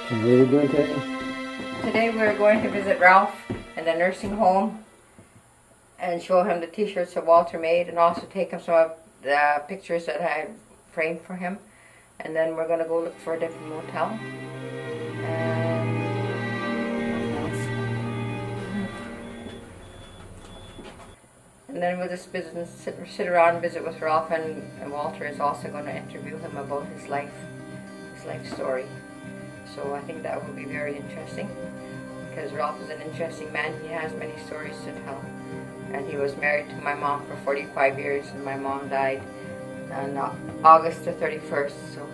So what are we doing today? Today we're going to visit Ralph in the nursing home and show him the t-shirts that Walter made, and also take him some of the pictures that I framed for him. And then we're going to go look for a different motel. And then we'll just sit around and visit with Ralph, and Walter is also going to interview him about his life story. So I think that will be very interesting, because Ralph is an interesting man. He has many stories to tell. And he was married to my mom for 45 years, and my mom died on August the 31st. So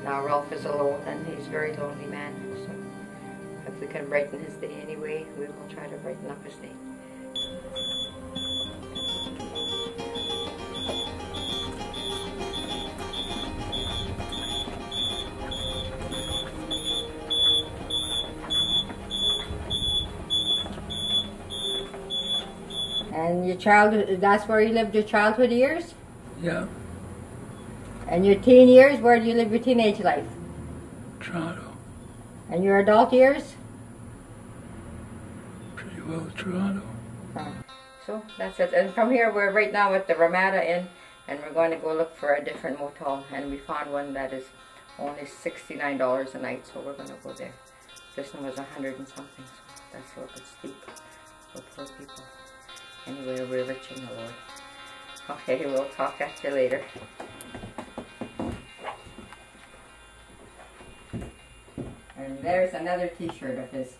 now Ralph is alone, and he's a very lonely man. So if we can brighten his day anyway, we will try to brighten up his day. And your childhood, that's where you lived your childhood years? Yeah. And your teen years, where do you live your teenage life? Toronto. And your adult years? Pretty well Toronto. Oh. So that's it. And from here, we're right now at the Ramada Inn, and we're going to go look for a different motel. And we found one that is only $69 a night, so we're going to go there. This one was 100 and something, so that's a little bit steep for poor people. Anyway, we're rich in the Lord. Okay, we'll talk at you later. And there's another t-shirt of his.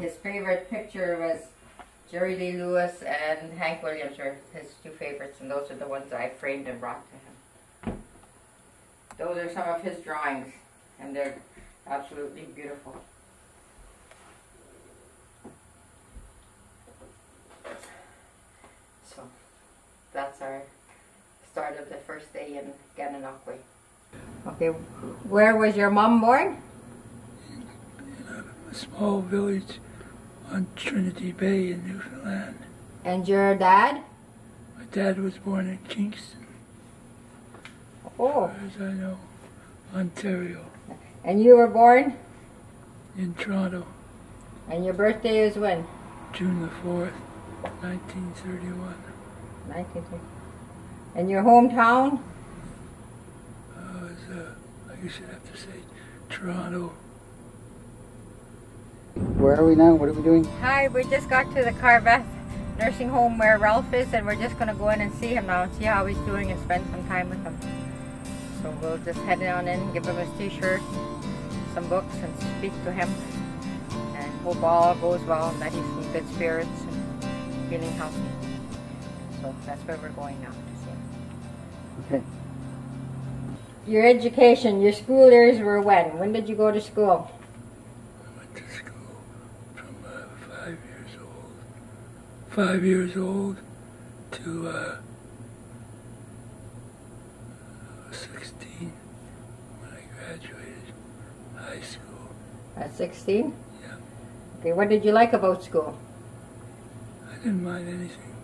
His favorite picture was Jerry Lee Lewis and Hank Williams are his two favorites, and those are the ones I framed and brought to him. Those are some of his drawings, and they're absolutely beautiful. So that's our start of the first day in Gananoque. Okay, where was your mom born? In a small village on Trinity Bay in Newfoundland. And your dad? My dad was born in Kingston. Oh. As far as I know, Ontario. And you were born? In Toronto. And your birthday is when? June the 4th, 1931. 1930. And your hometown? I guess you'd have to say Toronto. Where are we now? What are we doing? Hi, we just got to the Carveth nursing home where Ralph is, and we're just going to go in and see him now and see how he's doing and spend some time with him. So we'll just head on in, give him his t-shirt, some books, and speak to him. And hope all goes well and that he's in good spirits and feeling healthy. So that's where we're going now to see him. Okay. Your education, your school years were when? When did you go to school? I went to school from 5 years old. 5 years old to 16 when I graduated high school. At 16? Yeah. Okay, what did you like about school? I didn't mind anything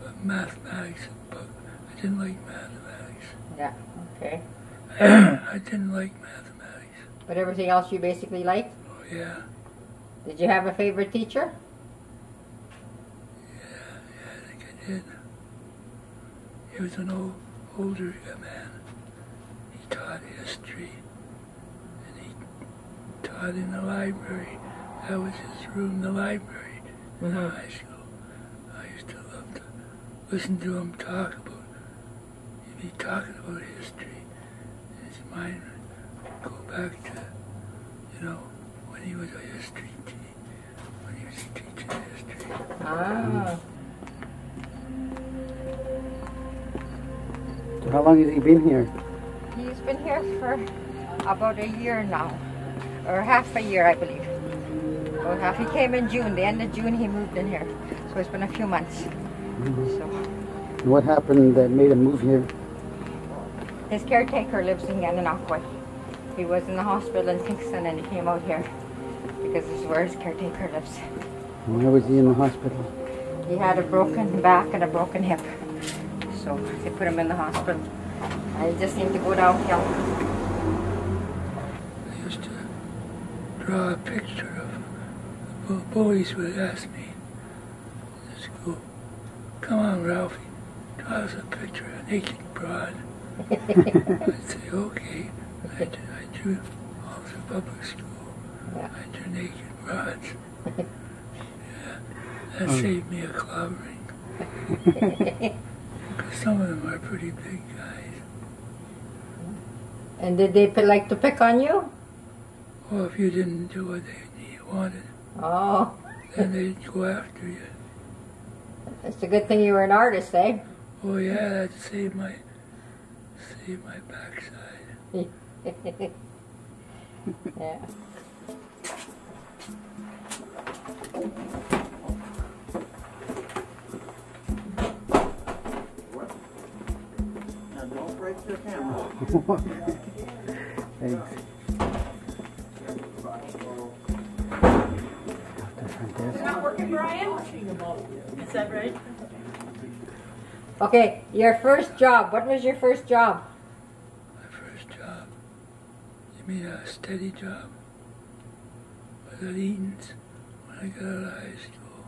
but mathematics, but I didn't like mathematics. Yeah, okay. I didn't like mathematics. But everything else you basically liked? Oh yeah. Did you have a favorite teacher? Yeah, I think I did. He was an older man. He taught history, and he taught in the library. That was his room, the library, in high school. I used to love to listen to him talk about, he'd be talking about history. His mind would go back to, you know, when he was a history teacher, when he was teaching history. Ah. So how long has he been here? He's been here for about a year now, or half a year, I believe. About half. He came in June, the end of June he moved in here, so it's been a few months. So. And what happened that made him move here? His caretaker lives in Gananoque. He was in the hospital in Kingston and he came out here because this is where his caretaker lives. Why was he in the hospital? He had a broken back and a broken hip, so they put him in the hospital. I just need to go downhill. I used to draw a picture of the bullies would ask me in school, "Come on, Ralphie, draw us a picture of a naked broad." I'd say, "Okay." I drew all through public school. Yeah. I drew naked broads. Yeah, that saved me a clobbering. Because some of them are pretty big guys. And did they like to pick on you? Well, if you didn't do what they wanted, Oh, then they'd go after you. it's a good thing you were an artist, eh? Oh yeah, that saved my backside. Yeah. Now don't break your camera. Thanks. You're not working, Brian? Is that right? Okay, your first job. What was your first job? My first job. You mean a steady job? Was at Eaton's when I got out of high school.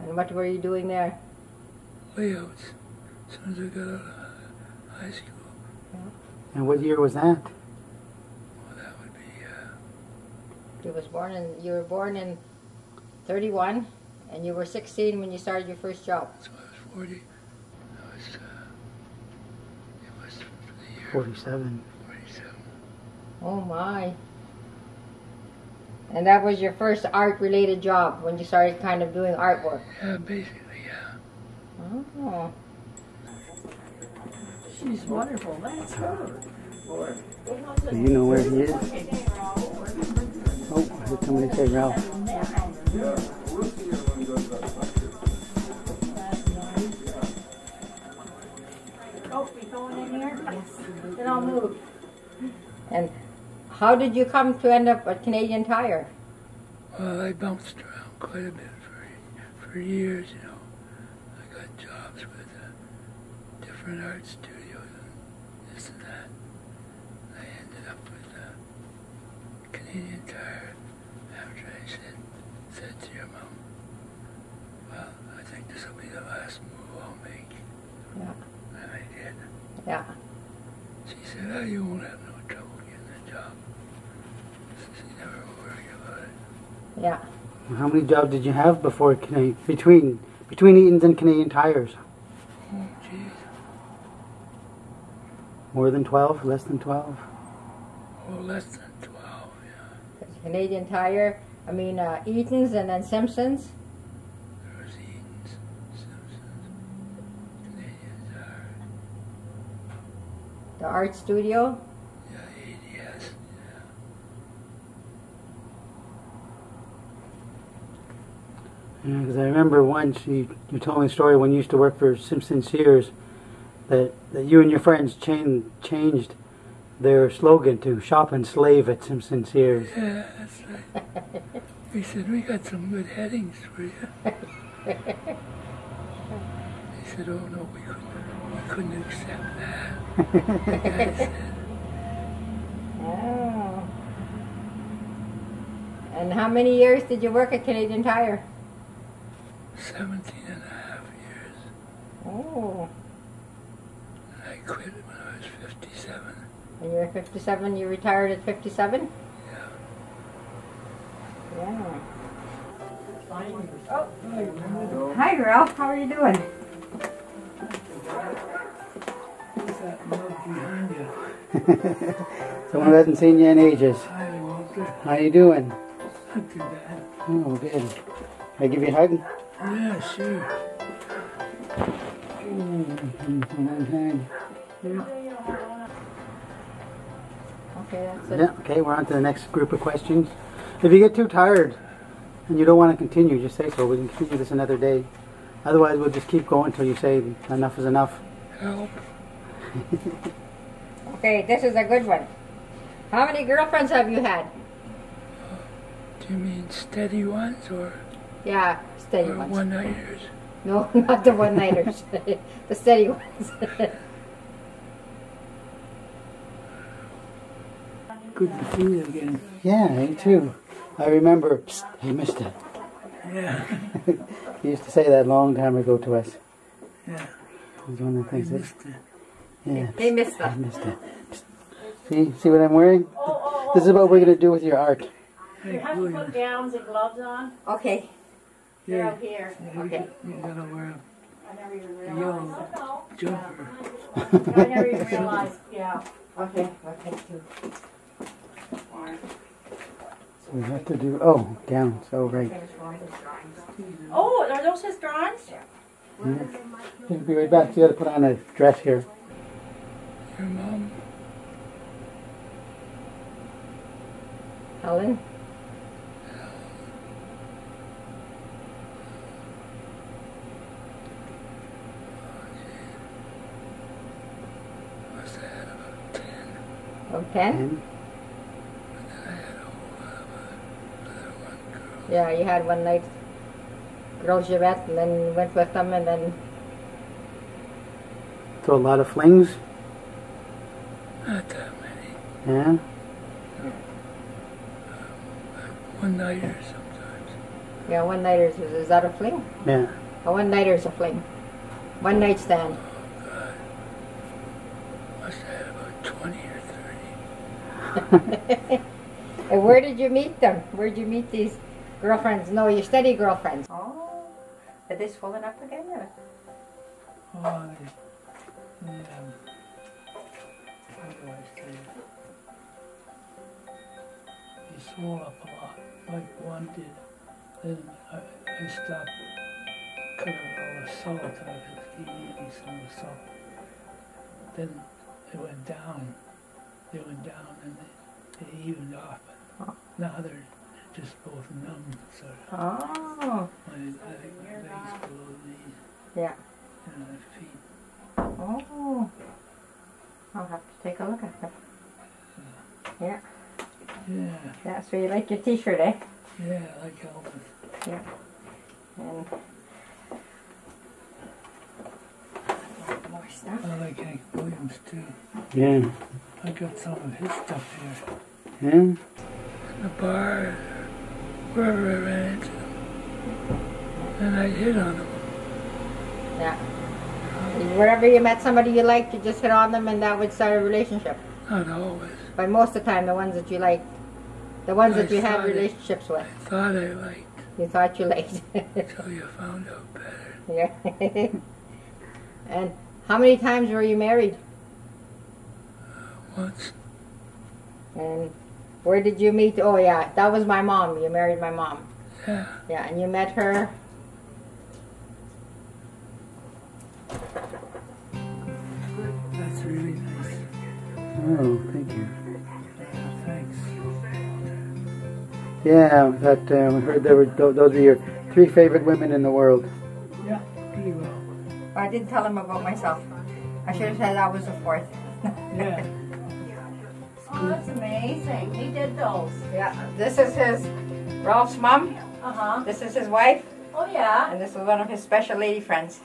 And what were you doing there? Layouts. As soon as I got out of high school. And what year was that? Well, that would be, You were born in 31, and you were 16 when you started your first job. so I was 40. It was for the year 47. 47. Oh my. And that was your first art-related job when you started kind of doing artwork. Yeah, basically, yeah. Oh. She's wonderful. That's her. Do you know where he is? Oh, I heard somebody say Ralph. Oh, you going in here? Yes. Then I'll move. And how did you come to end up at Canadian Tire? Well, I bounced around quite a bit for years, you know. I got jobs with different art studios and this and that. I ended up with Canadian Tire after I said to your mom, "Well, I think this will be the last move I'll make." Yeah. And I did. Yeah. She said, "Oh, you won't have no trouble getting a job." She never worried about it. Yeah. How many jobs did you have before between Eaton's and Canadian Tires? Oh, jeez. More than 12? Less than 12? Oh, less than 12, yeah. Canadian Tire, Eaton's and then Simpson's. There was Eaton's, Simpson's, Canadian Tire. The art studio. Yeah, ADS, yeah. Yeah, because I remember once you told me a story when you used to work for Simpson Sears that you and your friends changed their slogan to "Shop and Slave" at Simpson Sears. Yeah, that's right. We said, "We got some good headings for you." They said, "Oh no, we couldn't accept that." The guy said, Oh. And how many years did you work at Canadian Tire? 17 and a half years. Oh. And I quit when I was 57. When you were 57, you retired at 57? Yeah. Yeah. Oh. Hi, Ralph. How are you doing? What's that mug behind you? Someone who hasn't seen you in ages. Hi, Walter. How you doing? Not too bad. Oh, good. Can I give you a hug? Yeah, sure. Okay, that's it. Yeah, okay, we're on to the next group of questions. If you get too tired and you don't want to continue, just say so. We can continue this another day. Otherwise, we'll just keep going until you say enough is enough. Help. Okay, this is a good one. How many girlfriends have you had? Do you mean steady ones or Yeah, steady ones. one-nighters? No, not the one-nighters. The steady ones. Good to see you again. Yeah, me too. I remember, psst, hey mister. Yeah. He used to say that a long time ago to us. Yeah. It was one of the things that, yeah. Hey, mister. Hey mister. Psst. See what I'm wearing? This is what we're going to do with your art. You have to put gowns and gloves on. Okay. They're Yeah. out here. Okay. You gotta wear I never even a realized. yellow jumper. I never even realized. Yeah. Okay. Okay. So we have to do, oh, gowns, oh right. Oh, are those his drawings? Yeah. He'll be right back. You got to put on a dress here. Your mom? Helen? Must have had about 10. Oh, 10? And I had a whole lot of other one girl. Yeah, you had one night. Girls you met and then went with them and then... so a lot of flings. Not that many. Yeah. One nighter sometimes. Yeah, one nighters. Is that a fling? Yeah. A one nighter's a fling. One night stand. Oh God. Must have had about 20 or 30. And where did you meet them? Where did you meet these girlfriends? No, your steady girlfriends. Oh. Are they swollen up again? Or? Oh, how do I say it? He swole up a lot, like one did. Then I stopped cutting all the salt out of it. He gave me some of the salt. Then they went down. They went down and they evened off. But now they're just both numb, sort of. Oh. I think my legs below the knees. Yeah. And my feet. Oh. I'll have to take a look at them. Yeah. Yeah, Yeah, so you like your t-shirt, eh? yeah, I like Elvis. Yeah. And more stuff. I like Hank Williams too. Yeah. I got some of his stuff here. Yeah. In the bar, wherever I ran into them. And I hit on them. Yeah. Wherever you met somebody you liked, you just hit on them and that would start a relationship. Not always. But most of the time, the ones that you liked, the ones that you had thought it- relationships with, I thought I liked you thought you liked. until you found out better. Yeah. And how many times were you married? Once, And where did you meet? Oh yeah, that was my mom. You married my mom. yeah, Yeah, and you met her. that's really nice. Oh, thank you. Thanks. Yeah, that we heard there were those were your 3 favorite women in the world. Yeah, pretty well. I didn't tell him about myself. I should have said I was the 4th. Yeah. Oh, that's amazing. He did those. Yeah, this is his Ralph's mom. Uh-huh. This is his wife, Oh, yeah. and this is one of his special lady friends.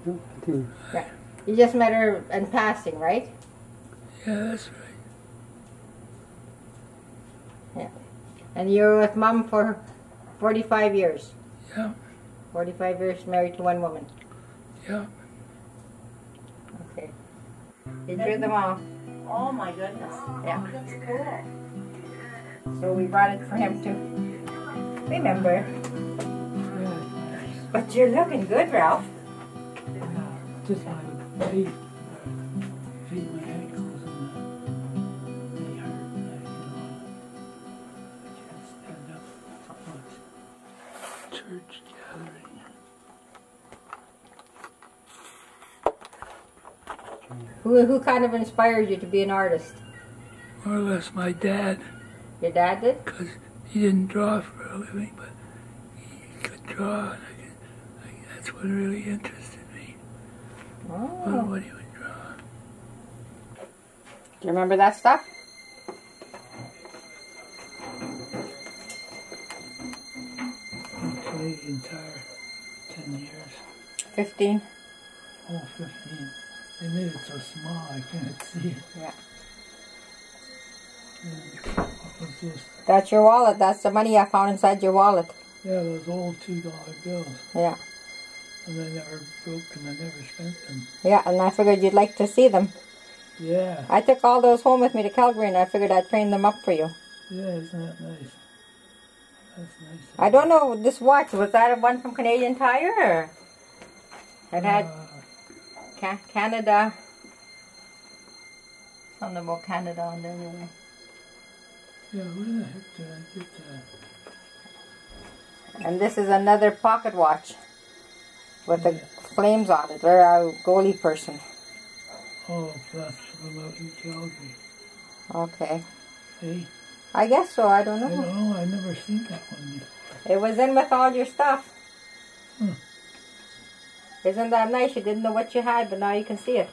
Oh, continue. Yeah, you just met her in passing, right? Yeah, that's right. And you were with mom for 45 years. Yeah, 45 years married to one woman. yeah. Okay. He drew them all. Oh, my goodness. Yeah. That's cool. So we brought it for him to remember. But you're looking good, Ralph. Just my feet, my ankles, and they hurt. I can't stand up much. Church gathering. Who kind of inspired you to be an artist? More or less my dad, Your dad did? because he didn't draw for a living, but he could draw, and that's what really interested me. Oh. What he would draw. Do you remember that stuff? I played guitar 10 years. 15. Oh, 15. They made it so small I can't see it. Yeah. And What's this? That's your wallet. That's the money I found inside your wallet. Yeah, those old $2 bills. Yeah. And I never broke them, I never spent them. Yeah, and I figured you'd like to see them. Yeah. I took all those home with me to Calgary, and I figured I'd frame them up for you. Yeah, isn't that nice? That's nice. I don't know, this watch, was that one from Canadian Tire, or? It had Canada, something about Canada on there anyway. Yeah, where the heck did I get that? And this is another pocket watch with the flames on it. They're a goalie person. Oh, that's from out in Calgary. Okay. Hey? I guess so, I don't know. I don't know, I've never seen that one before. It was in with all your stuff. Hmm. Isn't that nice? You didn't know what you had, but now you can see it.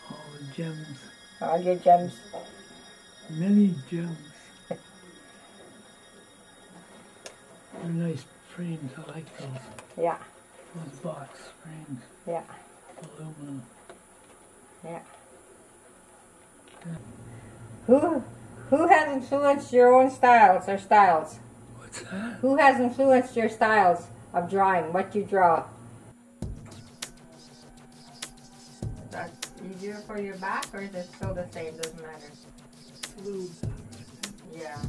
All the gems. All your gems. Many gems. They're nice frames, I like those. Yeah. Those box frames. Yeah. Aluminum. Yeah. Who has influenced your own styles or styles? What's that? Who has influenced your styles of drawing? What you draw? Is that easier for your back, or is it still the same? Doesn't matter. Blue. Yeah.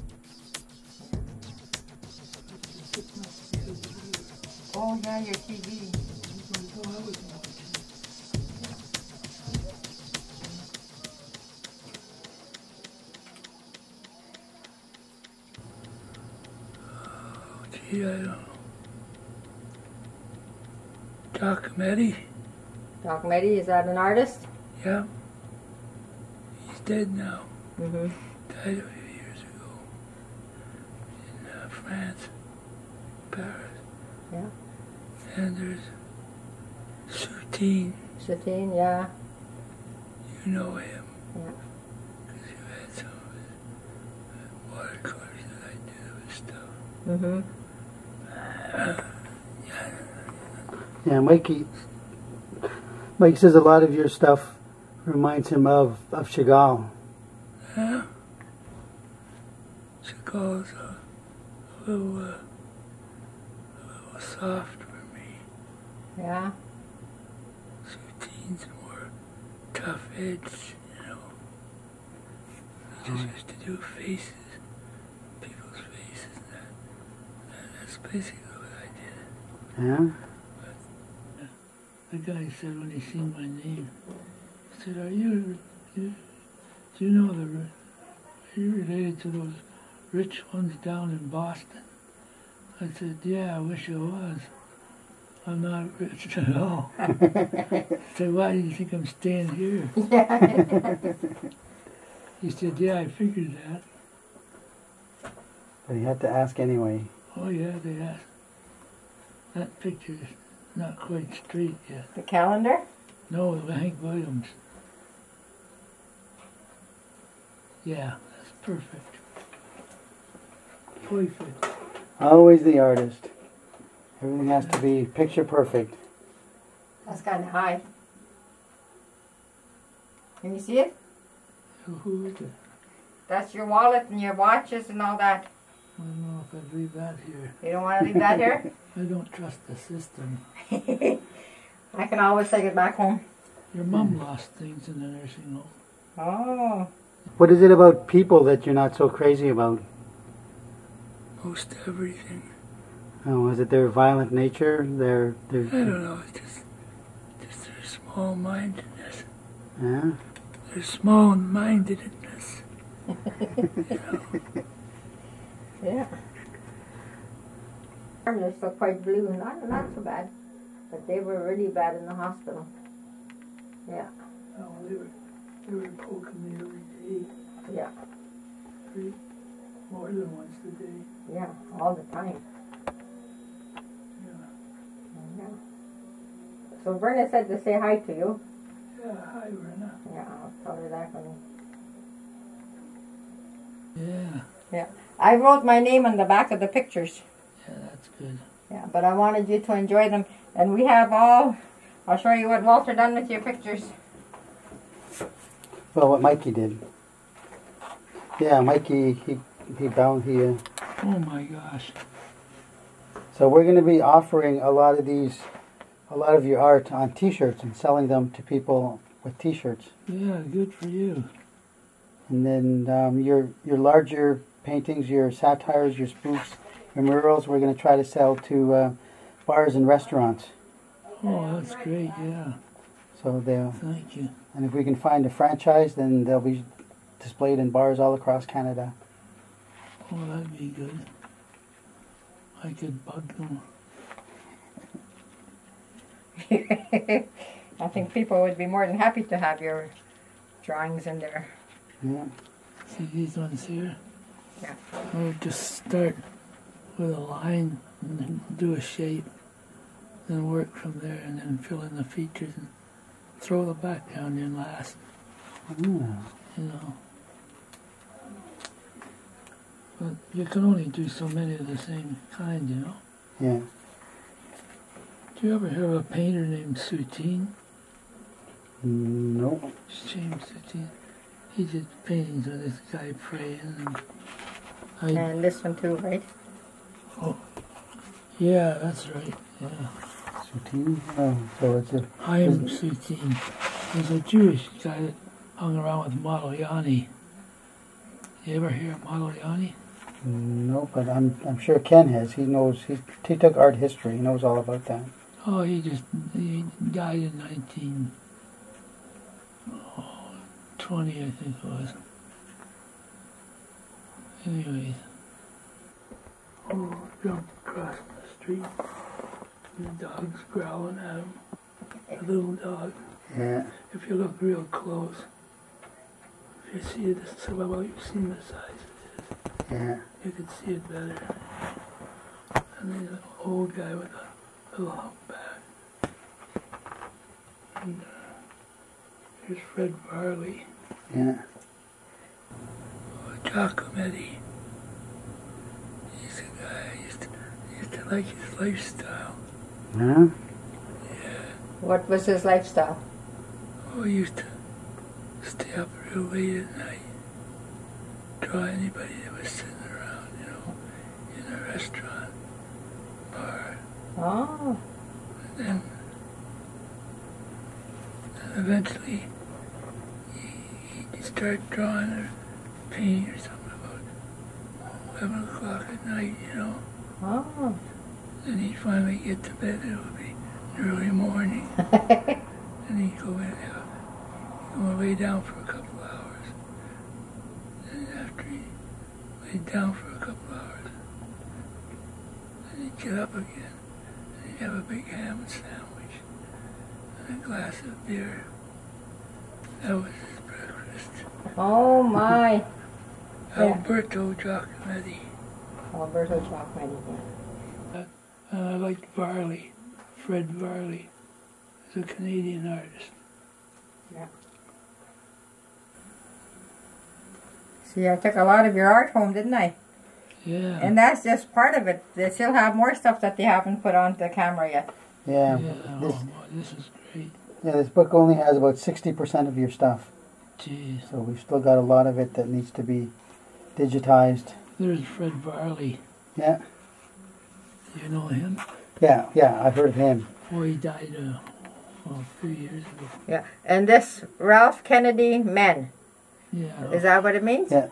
Oh yeah, your TV. Gee, I don't know. Kennedy? Doc Meddy, is that an artist? Yeah. He's dead now. Mm-hmm. Died a few years ago. In France. Paris. Yeah. And there's Soutine. Satine, yeah. You know him. Yeah. Because you had some of his watercolors that I did of his stuff. Mm-hmm. Yeah, Mike says a lot of your stuff reminds him of Chagall. Yeah. Chagall's a little soft for me. Yeah. Soutine's more tough edge, you know. I just used to do faces, people's faces. That's basically what I did. Yeah? The guy said when he seen my name, he said, do you know are you related to those rich ones down in Boston? I said, yeah, I wish I was. I'm not rich at all. I said, why do you think I'm staying here? He said, yeah, I figured that. But he had to ask anyway. Oh yeah, they asked. That picture's not quite straight yet. The calendar? No, Hank Williams. Yeah, that's perfect. Perfect. Always the artist. Everything has to be picture perfect. That's kind of high. Can you see it? Who is it? That's your wallet and your watches and all that. I don't know if I'd leave that here. You don't want to leave that here? I don't trust the system. I can always take it back home. Your mom lost things in the nursing home. Oh. What is it about people that you're not so crazy about? Most everything. Oh, is it their violent nature? I don't know, it's just their small-mindedness. Yeah? Their small-mindedness. You know? Yeah. They're still quite blue. Not so bad. But they were really bad in the hospital. Yeah. Oh, they were poking me every day. Yeah. More than once a day. Yeah. All the time. Yeah. Yeah. So Verna said to say hi to you. Yeah, hi, Verna. Yeah, I'll tell her that one. Yeah. Yeah. I wrote my name on the back of the pictures. Yeah, that's good. Yeah, but I wanted you to enjoy them. And we have all, I'll show you what Walter done with your pictures. Well, what Mikey did. Yeah, Mikey, Oh my gosh. So we're going to be offering a lot of your art on T-shirts and selling them to people with T-shirts. Yeah, good for you. And then your larger paintings, your satires, your spoofs, your murals, we're going to try to sell to bars and restaurants. Oh, that's great, yeah. So Thank you. and if we can find a franchise, then they'll be displayed in bars all across Canada. Oh, that'd be good. I could bug them. I think people would be more than happy to have your drawings in there. Yeah. See these ones here? Yeah. We'll just start with a line and then do a shape, then work from there and then fill in the features and throw the background in last. Yeah. You know. But you can only do so many of the same kind, you know. Yeah. Do you ever hear of a painter named Soutine? No. James Soutine. He did paintings of this guy praying. And this one too, right? Oh, yeah, that's right. Yeah. Soutine? Oh, so it's a... Chaim Soutine. He's a Jewish guy that hung around with Modigliani. You ever hear of Modigliani? No, but I'm sure Ken has. He knows. He took art history. He knows all about that. Oh, he died in 1920, I think it was. Anyways. Oh, jumped across the street. The dog's growling at him. The little dog. Yeah. If you look real close, if you see it, well, you've seen the size it is. Yeah. You can see it better. And there's an old guy with a little humpback. And here's Fred Varley. Yeah. Oh, Giacometti. He's a guy I used to like his lifestyle. Huh? Yeah. What was his lifestyle? Oh, he used to stay up real late at night. Draw anybody that was sitting around, you know, in a restaurant, bar. Oh. And eventually he'd start drawing or painting or something about 11 o'clock at night, you know. Oh. Then he'd finally get to bed. It would be early morning. And he'd go in, go lay down for a couple hours. And after he laid down for a couple hours, then he'd get up again. And he'd have a big ham and sandwich and a glass of beer. That was his breakfast. Oh my. Alberto Giacometti. Alberto Giacometti. And I liked Varley, Fred Varley. He's a Canadian artist. Yeah. See, I took a lot of your art home, didn't I? Yeah. And that's just part of it. They still have more stuff that they haven't put onto the camera yet. Yeah. Oh, boy, this is great. Yeah, this book only has about 60% of your stuff. Jeez. So we've still got a lot of it that needs to be digitized. There's Fred Varley. Yeah. Do you know him? Yeah, I've heard of him. Oh, he died a few years ago. Yeah. And this Ralph Kennedy Men. Yeah. Is that what it means? Yeah.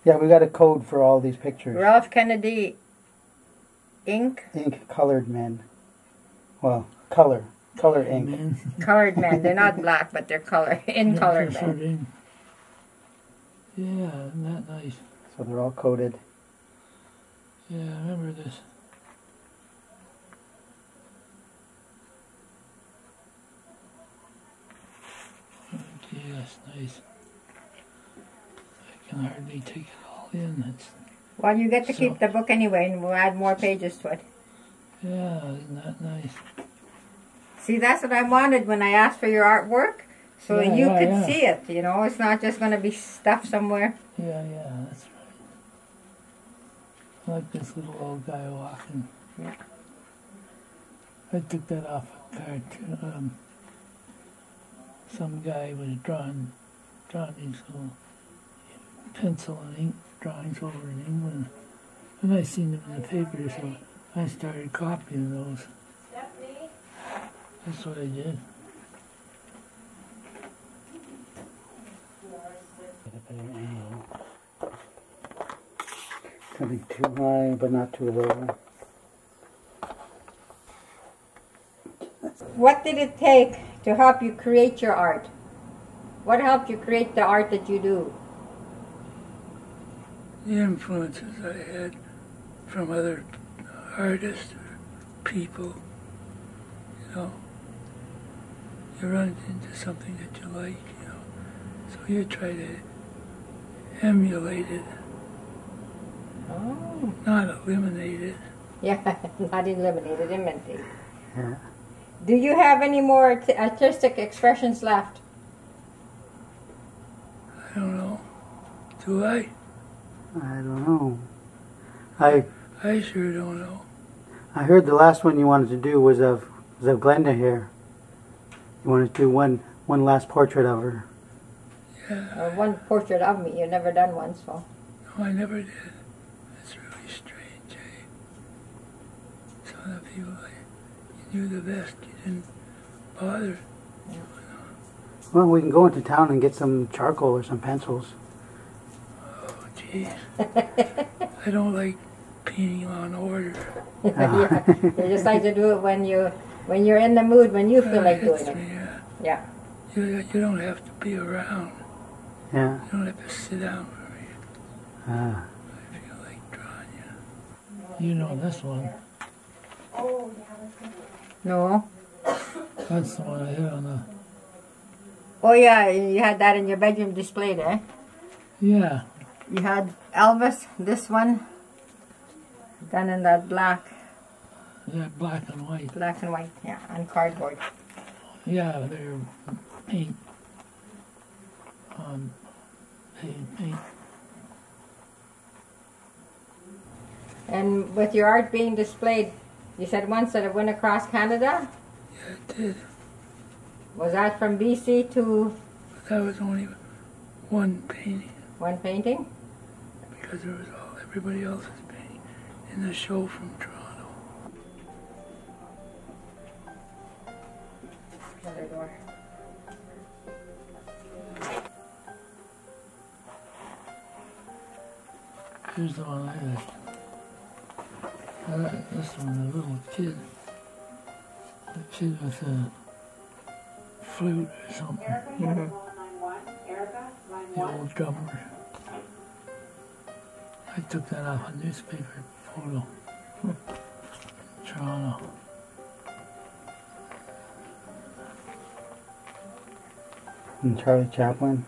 Yeah, we got a code for all these pictures. Ralph Kennedy Ink. Ink colored men. Well, color ink. Man. Colored men. They're not black, but they're colored men. men. Yeah, isn't that nice? So they're all coded. Yeah, I remember this. Okay, that's nice. I can hardly take it all in. Well, you get to keep the book anyway, and we'll add more pages to it. Yeah, isn't that nice? See, that's what I wanted when I asked for your artwork, so Yeah, you yeah, could yeah. see it, you know. It's not just going to be stuff somewhere. Yeah, that's right. I like this little old guy walking. Yeah. I took that off a cartoon. Some guy was drawing these little pencil and ink drawings over in England. And I seen them in the paper, so I started copying those. That's what I did. Coming too high, but not too low. What did it take to help you create your art? What helped you create the art that you do? The influences I had from other artists or people, you know. You run into something that you like, you know, so you try to emulate it, Oh. not eliminate it. Yeah, not eliminated, imitate. Yeah. Do you have any more artistic expressions left? I don't know. Do I? I don't know. I Sure don't know. I heard the last one you wanted to do was of Glenda here. You wanted to do one last portrait of her. Yeah. One portrait of me. You've never done one, so. No, I never did. That's really strange, eh? Some of the people, you knew the best, you didn't bother. Well, we can go into town and get some charcoal or some pencils. Oh, jeez. I don't like painting on order. Yeah. You just like to do it when you're in the mood, when you feel like doing it. Yeah. Yeah. You don't have to be around. Yeah. You don't have to sit down for me. Ah. I feel like drawing you. You know this one. No. That's the one I hit on the... Oh yeah, you had that in your bedroom displayed, eh? Yeah. You had Elvis, this one, done in that black. Yeah, black and white. Black and white, yeah, on cardboard. Yeah, they're paint. Paint. And with your art being displayed, you said once that it went across Canada? Yeah, it did. Was that from BC to... But that was only one painting. One painting? Because there was everybody else's painting in the show from Toronto. Another door. Here's the one I had. This one, a little kid. A kid with a flute or something. Mm-hmm. The old drummer. I took that off a newspaper photo. Toronto. And Charlie Chaplin.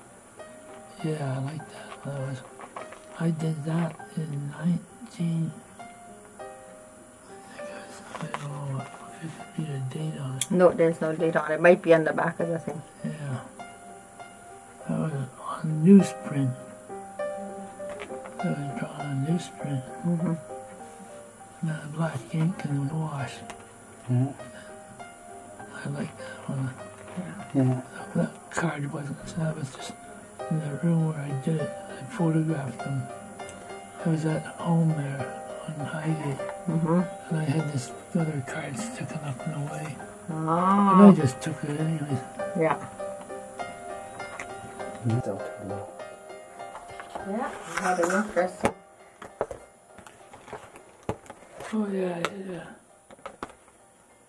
Yeah, I like that. I did that in 19... I don't know if it could be a date on it. No, there's no date on it. It might be on the back of the thing. Yeah. That was on newsprint. That was drawn on newsprint. Mm-hmm. Not black ink and the wash. Yeah. I like that one. Yeah. That card wasn't, so I was just in the room where I did it. I photographed them. I was at home there on Highgate. Mm-hmm. And I had this other card sticking up in the way. And Oh. I just took it anyways. Yeah. Still too low. Yeah, you had an interesting. Oh yeah, I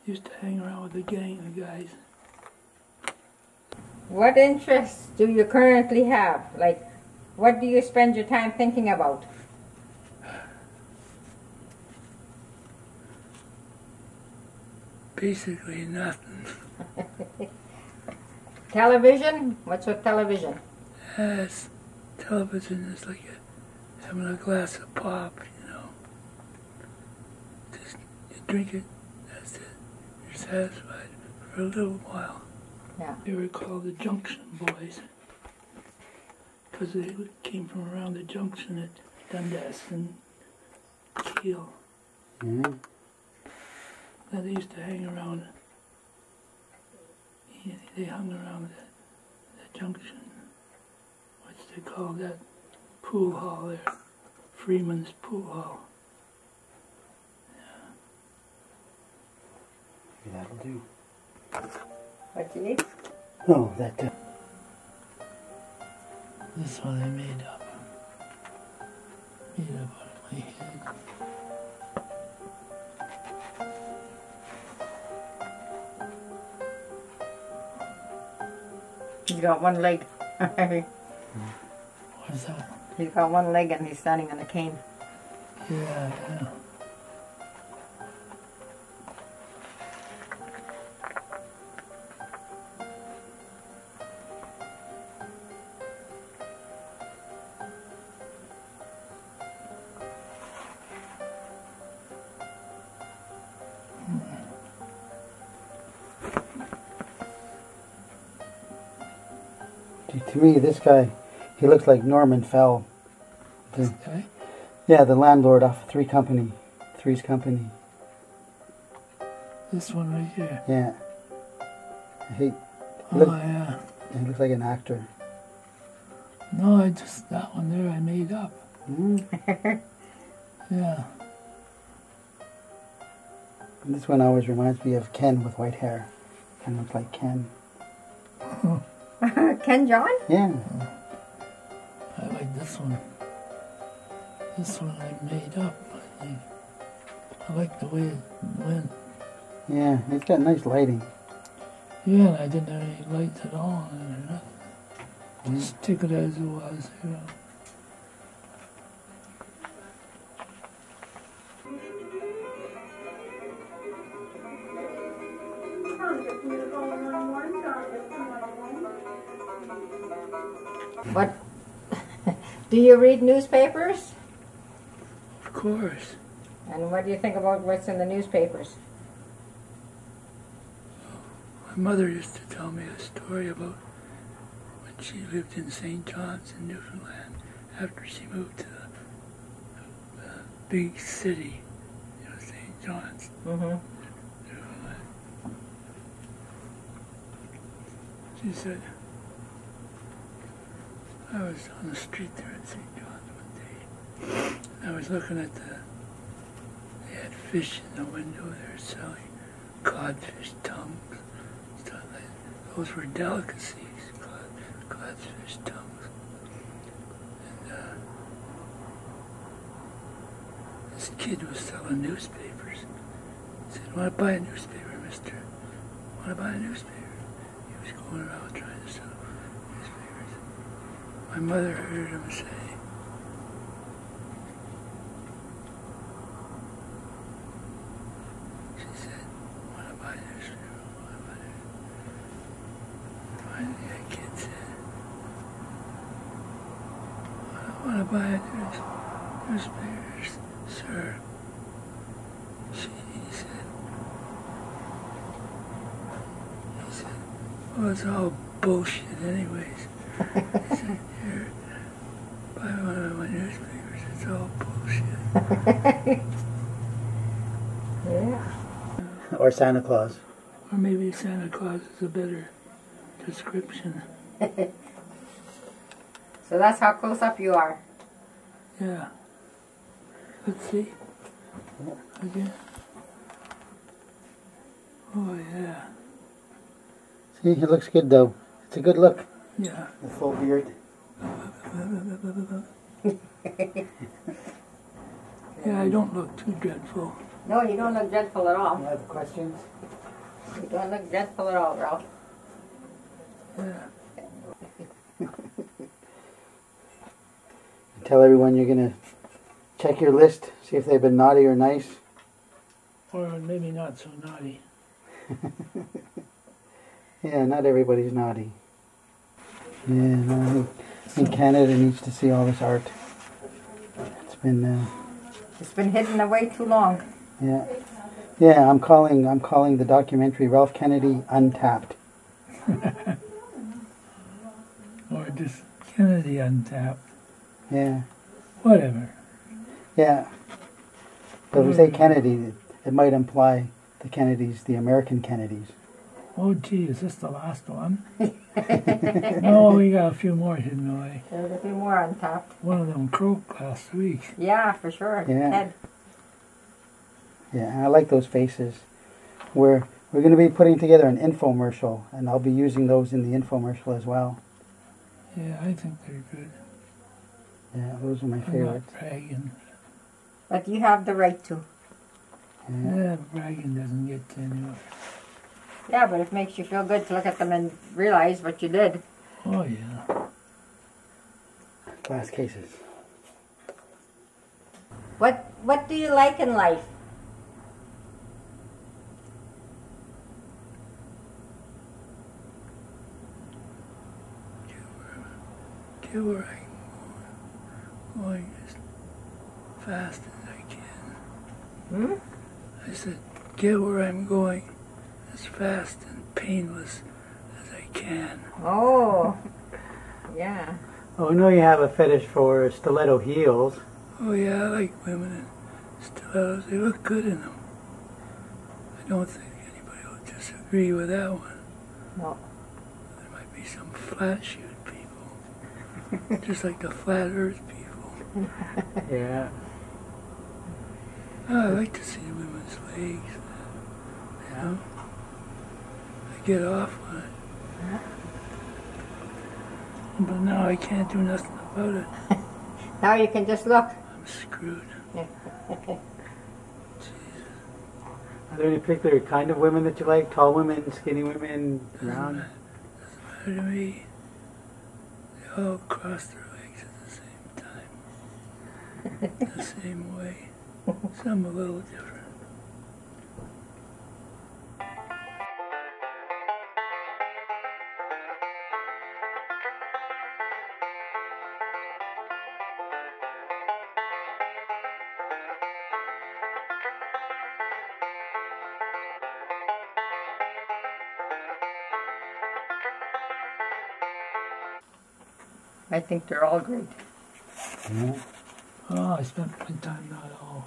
used to hang around with the gang of guys. What interests do you currently have? Like, what do you spend your time thinking about? Basically nothing. Television? What's with television? Yes, television is like having a glass of pop, you know. Just you drink it, that's it. You're satisfied for a little while. Yeah. They were called the Junction Boys because they came from around the junction at Dundas and Kiel. Yeah. Now they used to hang around. They hung around the junction. What's they call that pool hall there? Freeman's pool hall. Maybe that'll do. What do you need? Oh, that. This one I made up. Made up out of my head. He's got one leg. What's that? He's got one leg and he's standing on a cane. Yeah. To me, this guy, he looks like Norman Fell. This guy? Yeah, the landlord off Three's Company. This one right here. Yeah. He Yeah. looks like an actor. No, that one there I made up. Yeah. And this one always reminds me of Ken with white hair. Kind of looks like Ken. Ken John? Yeah. I like this one. This one I made up, I think. I like the way it went. Yeah, it's got nice lighting. Yeah, and I didn't have any lights at all in it or nothing. Just stick it as it was, you know. What? Do you read newspapers? Of course. And what do you think about what's in the newspapers? My mother used to tell me a story about when she lived in St. John's in Newfoundland after she moved to the big city, St. John's. Mm-hmm. She said, I was on the street there at St. John's one day. I was looking at they had fish in the window. They were selling codfish tongues, stuff like that. Those were delicacies, codfish tongues. And this kid was selling newspapers. He said, want to buy a newspaper, mister? Want to buy a newspaper? He was going around trying to sell newspapers. My mother heard him say, she said, want to buy a newspaper? Want to buy a newspaper? Finally, that kid said, I want to buy a newspaper, sir. He said, well, it's all bullshit anyways. He said, here, buy one of my newspapers, it's all bullshit. Yeah. Or Santa Claus. Or maybe Santa Claus is a better description. So that's how close up you are. Yeah. Let's see. Again. Oh, yeah. See, he looks good though. It's a good look. Yeah. The full beard. Yeah, I don't look too dreadful. No, you don't look dreadful at all. Any other questions? You don't look dreadful at all, Ralph. Yeah. Tell everyone you're going to check your list, see if they've been naughty or nice. Or maybe not so naughty. Yeah, not everybody's naughty. Yeah, no, I think Canada needs to see all this art. It's been hidden away too long. yeah. Yeah, I'm calling the documentary Ralph Kennedy Untapped. Or just Kennedy Untapped. Yeah. Whatever. Yeah. But if we say Kennedy, it might imply the Kennedys, the American Kennedys. Oh, gee, is this the last one? No, we got a few more hidden away. There's a few more untapped. One of them croaked last week. Yeah, for sure. Yeah. Ted. Yeah, I like those faces. We're going to be putting together an infomercial, and I'll be using those in the infomercial as well. Yeah, I think they're good. Yeah, those are my I'm favorites. not bragging. But you have the right to. Yeah. Yeah, bragging doesn't get to anywhere. Yeah, but it makes you feel good to look at them and realize what you did. Oh, yeah. Glass cases. What do you like in life? Get where I'm going as fast as I can. Hmm? I said, get where I'm going as fast and painless as I can. Oh, yeah. Oh, I know you have a fetish for stiletto heels. Oh yeah, I like women in stilettos. They look good in them. I don't think anybody will disagree with that one. No. There might be some flat-shoed people, just like the flat earth people. Yeah. Oh, I like to see women's legs. You know? I get off on it. But now I can't do nothing about it. Now you can just look. I'm screwed. Are there any particular kind of women that you like? Tall women, skinny women, round? Doesn't matter to me. They all cross their legs at the same time. The same way. Some a little different. I think they're all great. Yeah. Oh, I spent my time not all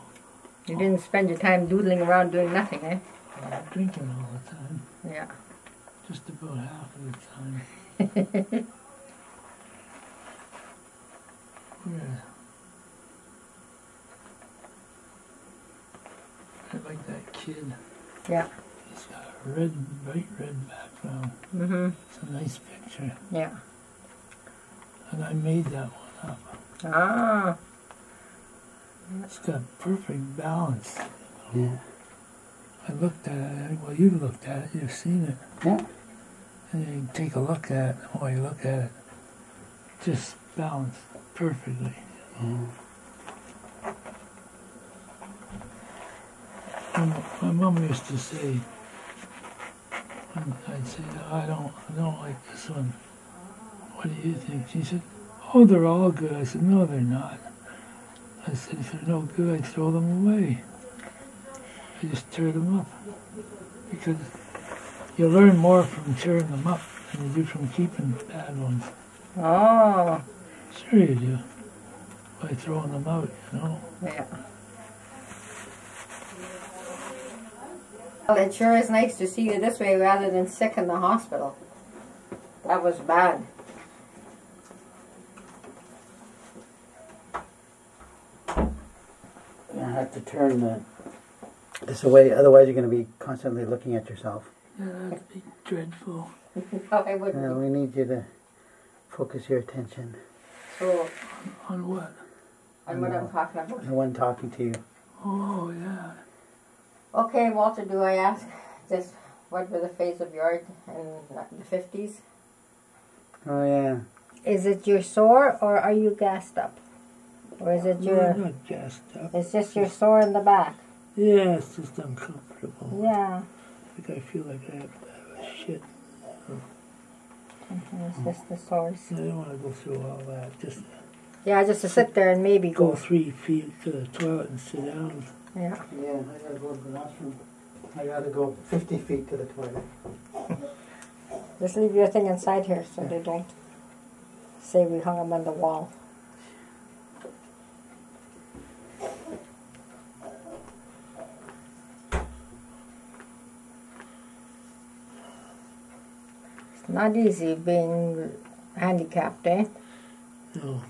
You didn't spend your time doodling around doing nothing, eh? drinking all the time. Yeah. Just about half of the time. Yeah. I like that kid. Yeah. He's got a red, bright red background. Mm-hmm. It's a nice picture. Yeah. And I made that one up. Ah. It's got perfect balance. Yeah. I looked at it. Well, you've looked at it. You've seen it. Yeah. And you take a look at it. While you look at it, just balanced perfectly. Yeah. My mom used to say, and I'd say, I don't like this one. What do you think? She said, oh, they're all good. I said, no, they're not. I said, if they're no good, I'd throw them away. I just tear them up. Because you learn more from tearing them up than you do from keeping bad ones. Oh. Sure you do. By throwing them out, you know. Yeah. Well, it sure is nice to see you this way rather than sick in the hospital. That was bad. I have to turn this away, otherwise you're going to be constantly looking at yourself. Yeah, that'd be dreadful. No, I wouldn't. We need you to focus your attention So, On what? on what I'm talking about. on the one talking to you. Oh, yeah. Okay, Walter, do I ask just what were the phase of yours in the 50s? Oh, yeah. Is it your sore or are you gassed up? Or is it No, your... I'm not gassed up. It's just your sore in the back? Yeah, it's just uncomfortable. Yeah. Like I feel like I have to have a shit. It's just the sores. I don't want to go through all that. Just Yeah, just to sit there and maybe go go. 3 feet to the toilet and sit down. Yeah. Yeah, I got to go to the washroom. I got to go 50 feet to the toilet. Just leave your thing inside here so they don't say we hung them on the wall. Not easy being handicapped, eh? No.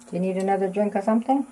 Do you need another drink or something?